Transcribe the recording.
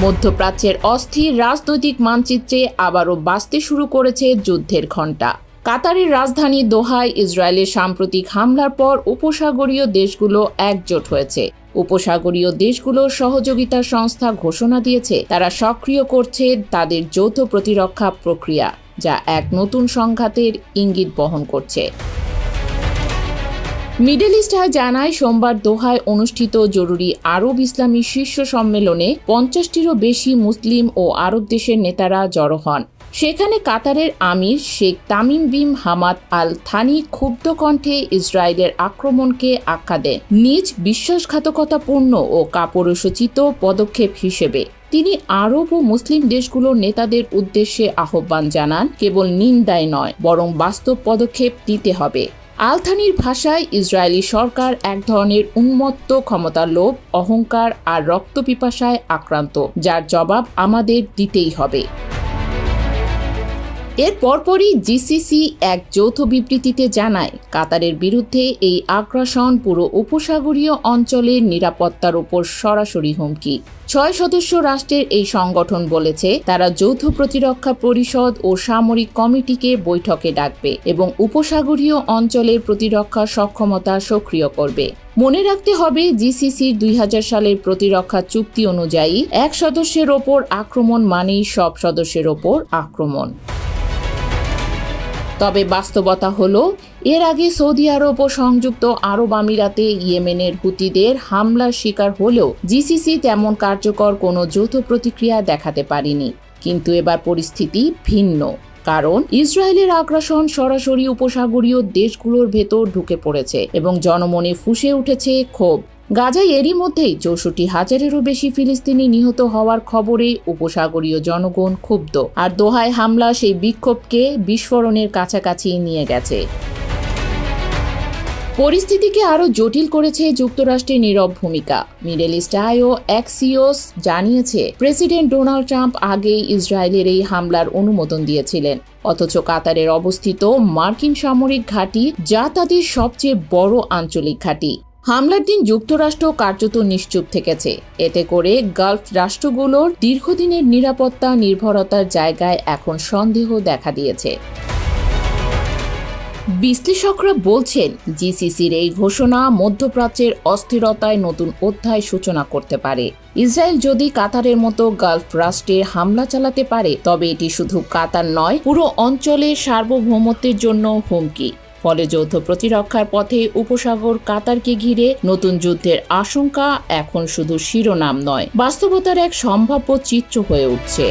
মধ্যপ্রাচ্যের অস্থির রাজনৈতিক মানচিত্রে আবারও বাজতে শুরু করেছে যুদ্ধের ঘণ্টা। কাতারের রাজধানী দোহায় ইসরায়েলের সাম্প্রতিক হামলার পর উপসাগরীয় দেশগুলো একজোট হয়েছে। উপসাগরীয় দেশগুলোর সহযোগিতা সংস্থা ঘোষণা দিয়েছে তারা সক্রিয় করছে তাদের যৌথ প্রতিরক্ষা প্রক্রিয়া, যা এক নতুন সংঘাতের ইঙ্গিত বহন করছে। মিডল ইস্ট আই জানায় সোমবার দোহায় অনুষ্ঠিত জরুরি আরব ইসলামী শীর্ষ সম্মেলনে 50টিরও বেশি মুসলিম ও আরব দেশের নেতারা জড়ো হন। সেখানে কাতারের আমির Sheikh Tamim bin Hamad Al Thani ক্ষুব্ধ কণ্ঠে ইসরায়েলের আক্রমণকে আখ্যা দেন নিজ বিশ্বাসঘাতকতাপূর্ণ ও কাপুরুষোচিত পদক্ষেপ হিসেবে। তিনি আরব ও মুসলিম দেশগুলোর নেতাদের উদ্দেশ্যে আহ্বান জানান, কেবল নিন্দায় নয় বরং বাস্তব পদক্ষেপ নিতে হবে। আল থানির ভাষায়, ইসরায়েলি সরকার এক ধরনের উন্মত্ত ক্ষমতার লোভ, অহংকার আর রক্তপিপাসায় আক্রান্ত, যার জবাব আমাদের দিতেই হবে। এর পরপরই জিসিসি এক যৌথ বিবৃতিতে জানায়, কাতারের বিরুদ্ধে এই আগ্রাসন পুরো উপসাগরীয় অঞ্চলের নিরাপত্তার উপর সরাসরি হুমকি। 6 সদস্য রাষ্ট্রের এই সংগঠন বলেছে তারা যৌথ প্রতিরক্ষা পরিষদ ও সামরিক কমিটিকে বৈঠকে ডাকবে এবং উপসাগরীয় অঞ্চলের প্রতিরক্ষা সক্ষমতা সক্রিয় করবে। মনে রাখতে হবে, জিসিসির 2000 সালের প্রতিরক্ষা চুক্তি অনুযায়ী এক সদস্যের ওপর আক্রমণ মানেই সব সদস্যের ওপর আক্রমণ। তবে বাস্তবতা হলো, এর আগে সৌদি আরব ও সংযুক্ত আরব আমিরাতে ইয়েমেনের হুতিদের হামলার শিকার হলেও জিসিসি তেমন কার্যকর কোনো যৌথ প্রতিক্রিয়া দেখাতে পারেনি। কিন্তু এবার পরিস্থিতি ভিন্ন, কারণ ইসরায়েলের আগ্রাসন সরাসরি উপসাগরীয় দেশগুলোর ভেতর ঢুকে পড়েছে এবং জনমনে ফুঁসে উঠেছে ক্ষোভ। গাজায় এরই মধ্যেই 64,000-এরও বেশি ফিলিস্তিনি নিহত হওয়ার খবরে উপসাগরীয় জনগণ ক্ষুব্ধ, আর দোহায় হামলা সেই বিক্ষোভকে বিস্ফোরণের কাছাকাছি নিয়ে গেছে। পরিস্থিতিকে আরও জটিল করেছে যুক্তরাষ্ট্রের নীরব ভূমিকা। মিডল ইস্ট আই ও অ্যাক্সিওস জানিয়েছে, প্রেসিডেন্ট ডোনাল্ড ট্রাম্প আগেই ইসরায়েলের এই হামলার অনুমোদন দিয়েছিলেন, অথচ কাতারের অবস্থিত মার্কিন সামরিক ঘাঁটি, যা তাদের সবচেয়ে বড় আঞ্চলিক ঘাঁটি, হামলার দিন যুক্তরাষ্ট্র কার্যত নিশ্চুপ থেকেছে। এতে করে গালফ রাষ্ট্রগুলোর দীর্ঘদিনের নিরাপত্তা নির্ভরতার জায়গায় এখন সন্দেহ দেখা দিয়েছে। বিশ্লেষকরা বলছেন, জিসিসির এই ঘোষণা মধ্যপ্রাচ্যের অস্থিরতায় নতুন অধ্যায় সূচনা করতে পারে। ইসরায়েল যদি কাতারের মতো গালফ রাষ্ট্রে হামলা চালাতে পারে, তবে এটি শুধু কাতার নয়, পুরো অঞ্চলের সার্বভৌমত্বের জন্য হুমকি। ফলে যৌথ প্রতিরক্ষার পথে উপসাগর কাতারকে ঘিরে নতুন যুদ্ধের আশঙ্কা এখন শুধু শিরোনাম নয়, বাস্তবতার এক সম্ভাব্য চিত্র হয়ে উঠছে।